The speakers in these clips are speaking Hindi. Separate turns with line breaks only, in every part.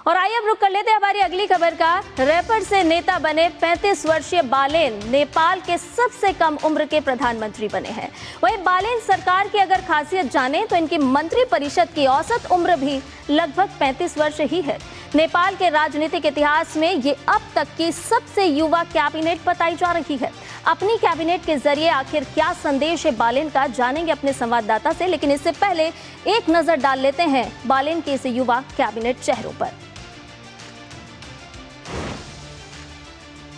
और आइए अब रुक कर लेते हैं हमारी अगली खबर का। रैपर से नेता बने 35 वर्षीय बालेन नेपाल के सबसे कम उम्र के प्रधानमंत्री बने हैं। वहीं बालेन सरकार की अगर खासियत जाने तो इनकी मंत्री परिषद की औसत उम्र भी लगभग 35 वर्ष ही है। नेपाल के राजनीतिक इतिहास में ये अब तक की सबसे युवा कैबिनेट बताई जा रही है। अपनी कैबिनेट के जरिए आखिर क्या संदेश है बालेन का, जानेंगे अपने संवाददाता से। लेकिन इससे पहले एक नजर डाल लेते हैं बालेन के इस युवा कैबिनेट चेहरों पर।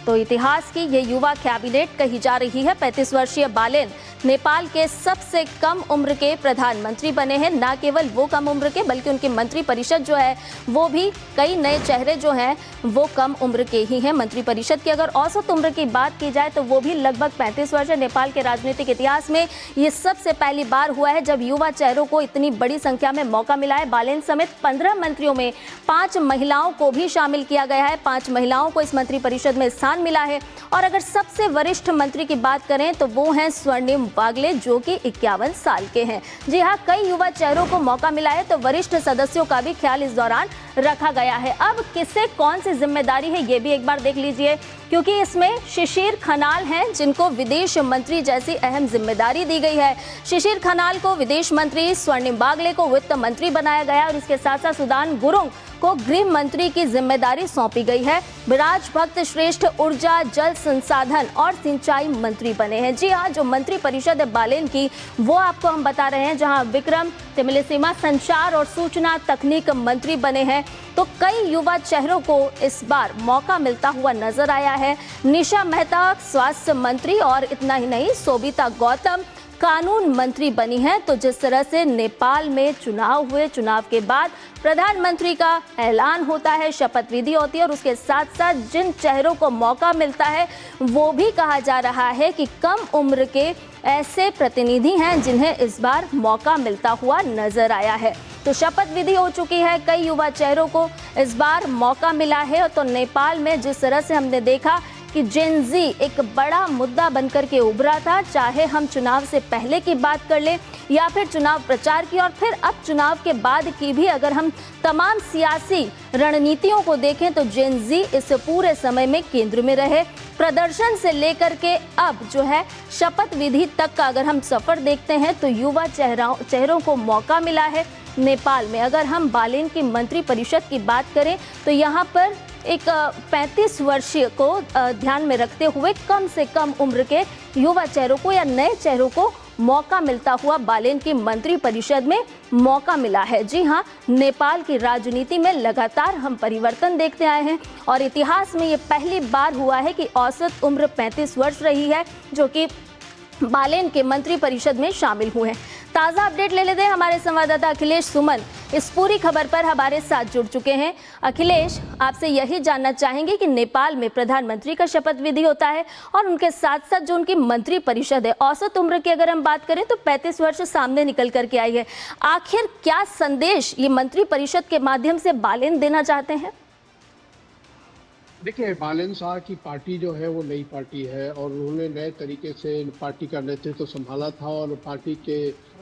तो इतिहास की ये युवा कैबिनेट कही जा रही है। 35 वर्षीय बालेन नेपाल के सबसे कम उम्र के प्रधानमंत्री बने हैं। ना केवल वो कम उम्र के, बल्कि उनकी मंत्री परिषद जो है वो भी कई नए चेहरे जो हैं वो कम उम्र के ही हैं। मंत्री परिषद की अगर औसत उम्र की बात की जाए तो वो भी लगभग 35 वर्ष है। नेपाल के राजनीतिक इतिहास में ये सबसे पहली बार हुआ है जब युवा चेहरों को इतनी बड़ी संख्या में मौका मिला है। बालेन समेत 15 मंत्रियों में 5 महिलाओं को भी शामिल किया गया है। 5 महिलाओं को इस मंत्री परिषद में स्थान मिला है। और अगर सबसे वरिष्ठ मंत्री की बात करें तो वो हैं स्वर्णिम वागले, जो कि 51 साल के हैं। जी हाँ, कई युवा चेहरों को मौका मिला है तो वरिष्ठ सदस्यों का भी ख्याल इस दौरान रखा गया है। अब किसे कौन सी जिम्मेदारी है ये भी एक बार देख लीजिए, क्योंकि इसमें शिशिर खनाल हैं जिनको विदेश मंत्री जैसी अहम जिम्मेदारी दी गई है। शिशिर खनाल को विदेश मंत्री, स्वर्णिम वागले को वित्त मंत्री बनाया गया और इसके साथ साथ सुदान गुरुंग को गृह मंत्री की जिम्मेदारी सौंपी गई है। विराज भक्त श्रेष्ठ ऊर्जा, जल संसाधन और सिंचाई मंत्री बने हैं। जी हाँ, जो मंत्री परिषद है बालेन की वो आपको हम बता रहे हैं, जहां विक्रम तिमिलेसीमा संचार और सूचना तकनीक मंत्री बने हैं। तो कई युवा चेहरों को इस बार मौका मिलता हुआ नजर आया है। निशा मेहता स्वास्थ्य मंत्री और इतना ही नहीं, सोबिता गौतम कानून मंत्री बनी है। तो जिस तरह से नेपाल में चुनाव हुए, चुनाव के बाद प्रधानमंत्री का ऐलान होता है, शपथ विधि होती है और उसके साथ साथ जिन चेहरों को मौका मिलता है वो भी कहा जा रहा है कि कम उम्र के ऐसे प्रतिनिधि हैं जिन्हें इस बार मौका मिलता हुआ नजर आया है। तो शपथ विधि हो चुकी है, कई युवा चेहरों को इस बार मौका मिला है। तो नेपाल में जिस तरह से हमने देखा कि जेन ज़ी एक बड़ा मुद्दा बनकर के उभरा था, चाहे हम चुनाव से पहले की बात कर लें या फिर चुनाव प्रचार की और फिर अब चुनाव के बाद की भी, अगर हम तमाम सियासी रणनीतियों को देखें तो जेन ज़ी इस पूरे समय में केंद्र में रहे। प्रदर्शन से लेकर के अब जो है शपथ विधि तक का अगर हम सफर देखते हैं तो युवा चेहरों को मौका मिला है नेपाल में। अगर हम बालेन की मंत्री परिषद की बात करें तो यहाँ पर एक 35 वर्षीय को ध्यान में रखते हुए कम से कम उम्र के युवा चेहरों को या नए चेहरों को मौका मिलता हुआ बालेन की मंत्री परिषद में मौका मिला है। जी हाँ, नेपाल की राजनीति में लगातार हम परिवर्तन देखते आए हैं और इतिहास में ये पहली बार हुआ है कि औसत उम्र 35 वर्ष रही है जो कि बालेन के मंत्री परिषद में शामिल हुए हैं। ताज़ा अपडेट ले लेते हैं, हमारे संवाददाता अखिलेश सुमन इस पूरी खबर पर हमारे साथ जुड़ चुके हैं। अखिलेश, आपसे यही जानना चाहेंगे कि नेपाल में प्रधानमंत्री का शपथ विधि होता है और उनके साथ साथ जो उनकी मंत्री परिषद है, औसत उम्र की अगर हम बात करें तो 35 वर्ष सामने निकल करके आई है। आखिर क्या संदेश ये मंत्री परिषद के माध्यम से बालेन देना चाहते हैं?
देखिए, बालेन साहब की पार्टी जो है वो नई पार्टी है और उन्होंने नए तरीके से पार्टी का नेतृत्व संभाला था और पार्टी के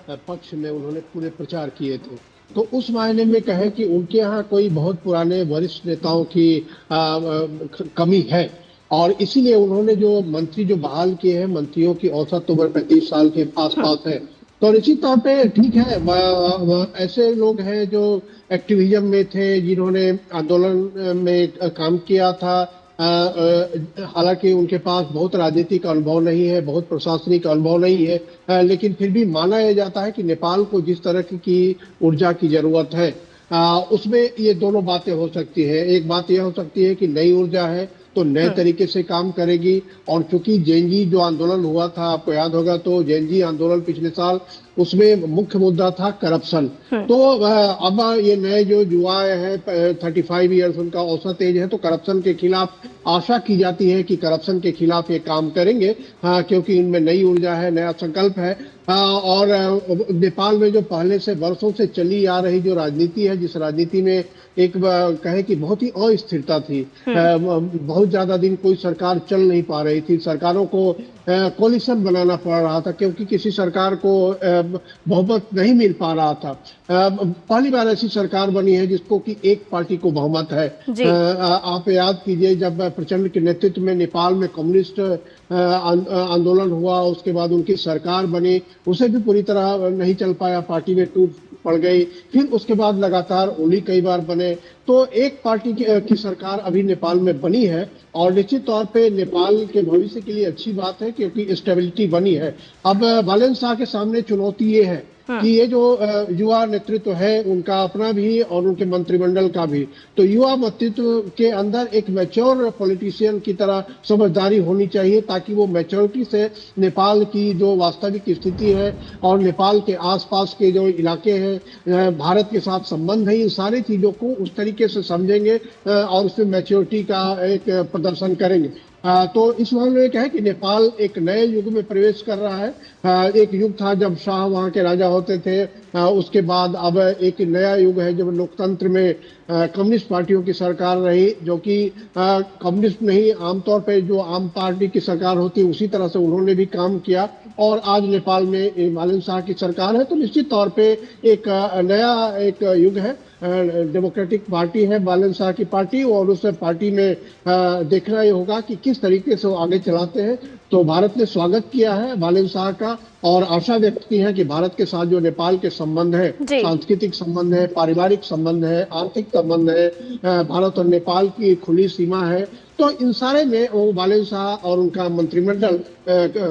पक्ष में उन्होंने पूरे प्रचार किए थे। तो उस मायने में कहें कि उनके यहाँ कोई बहुत पुराने वरिष्ठ नेताओं की कमी है और इसीलिए उन्होंने जो मंत्री जो बहाल किए हैं, मंत्रियों की औसत उम्र 35 साल के आसपास है। तो निश्चित तौर पे ठीक है, ऐसे लोग हैं जो एक्टिविज्म में थे, जिन्होंने आंदोलन में काम किया था। हालांकि उनके पास बहुत राजनीतिक अनुभव नहीं है, बहुत प्रशासनिक अनुभव नहीं है, लेकिन फिर भी माना यह जाता है कि नेपाल को जिस तरह की ऊर्जा की जरूरत है उसमें ये दोनों बातें हो सकती है। एक बात यह हो सकती है कि नई ऊर्जा है तो नए तरीके से काम करेगी और चूंकि जेएनजी जो आंदोलन हुआ था, आपको याद होगा, तो जेएनजी आंदोलन पिछले साल उसमें मुख्य मुद्दा था करप्शन। तो अब ये नए जो युवा है 35 इयर्स उनका औसत एज है, तो करप्शन के खिलाफ आशा की जाती है कि करप्शन के खिलाफ ये काम करेंगे, क्योंकि इनमें नई ऊर्जा है, नया संकल्प है। और नेपाल में जो पहले से वर्षों से चली आ रही जो राजनीति है, जिस राजनीति में एक कहे कि बहुत ही अस्थिरता थी, बहुत ज्यादा दिन कोई सरकार चल नहीं पा रही थी, सरकारों को कोलिशन बनाना पड़ रहा था, क्योंकि किसी सरकार को बहुमत नहीं मिल पा रहा था। पहली बार ऐसी सरकार बनी है जिसको कि एक पार्टी को बहुमत है। आप याद कीजिए, जब प्रचंड के नेतृत्व में नेपाल में कम्युनिस्ट आंदोलन हुआ, उसके बाद उनकी सरकार बनी, उसे भी पूरी तरह नहीं चल पाया, पार्टी में टूट पड़ गई। फिर उसके बाद लगातार ओली कई बार बने। तो एक पार्टी की सरकार अभी नेपाल में बनी है, और निश्चित तौर पे नेपाल के भविष्य के लिए अच्छी बात है, क्योंकि स्टेबिलिटी बनी है। अब बालेन शाह के सामने चुनौती ये है कि ये जो युवा नेतृत्व है उनका अपना भी और उनके मंत्रिमंडल का भी, तो युवा नेतृत्व के अंदर एक मैच्योर पॉलिटिशियन की तरह समझदारी होनी चाहिए, ताकि वो मैच्योरिटी से नेपाल की जो वास्तविक स्थिति है और नेपाल के आसपास के जो इलाके हैं, भारत के साथ संबंध है, इन सारी चीजों को उस तरीके से समझेंगे और उसमें मैच्योरिटी का एक प्रदर्शन करेंगे। तो इस मामले में क्या है कि नेपाल एक नए युग में प्रवेश कर रहा है। एक युग था जब शाह वहाँ के राजा होते थे, उसके बाद अब एक नया युग है जब लोकतंत्र में कम्युनिस्ट पार्टियों की सरकार रही, जो कि कम्युनिस्ट नहीं, आमतौर पे जो आम पार्टी की सरकार होती है उसी तरह से उन्होंने भी काम किया, और आज नेपाल में बालेन शाह की सरकार है। तो निश्चित तौर पे एक नया एक युग है, डेमोक्रेटिक पार्टी है बालेन शाह की पार्टी, और उस पार्टी में देखना ये होगा कि किस तरीके से वो आगे चलाते हैं। तो भारत ने स्वागत किया है बालेन शाह का, और आशा व्यक्त की है कि भारत के साथ जो नेपाल के संबंध है, सांस्कृतिक संबंध है, पारिवारिक संबंध है, आर्थिक संबंध है, भारत और नेपाल की खुली सीमा है, तो इन सारे में वो बालेन शाह और उनका मंत्रिमंडल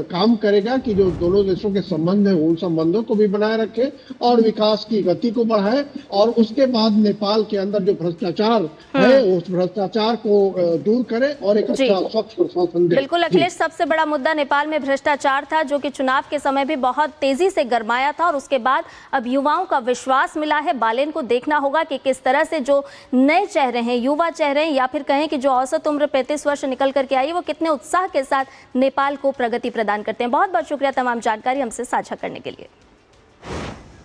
काम करेगा कि जो दोनों देशों के संबंध है उन संबंधों को भी बनाए रखे और विकास की गति को बढ़ाए, और उसके बाद नेपाल के अंदर जो भ्रष्टाचार है उस भ्रष्टाचार को दूर करे और एक अच्छा स्वच्छ प्रशासन दे।
बिल्कुल अखिलेश, सबसे बड़ा मुद्दा नेपाल में भ्रष्टाचार था, जो कि चुनाव के समय भी बहुत तेजी से गरमाया था, और उसके बाद अब युवाओं का विश्वास मिला है। बालेन को देखना होगा कि किस तरह से जो नए चेहरे हैं, युवा चेहरे हैं, या फिर कहें कि जो औसत उम्र 35 वर्ष निकल करके आई, वो कितने उत्साह के साथ नेपाल को प्रगति प्रदान करते हैं। बहुत बहुत शुक्रिया तमाम जानकारी हमसे साझा करने के लिए।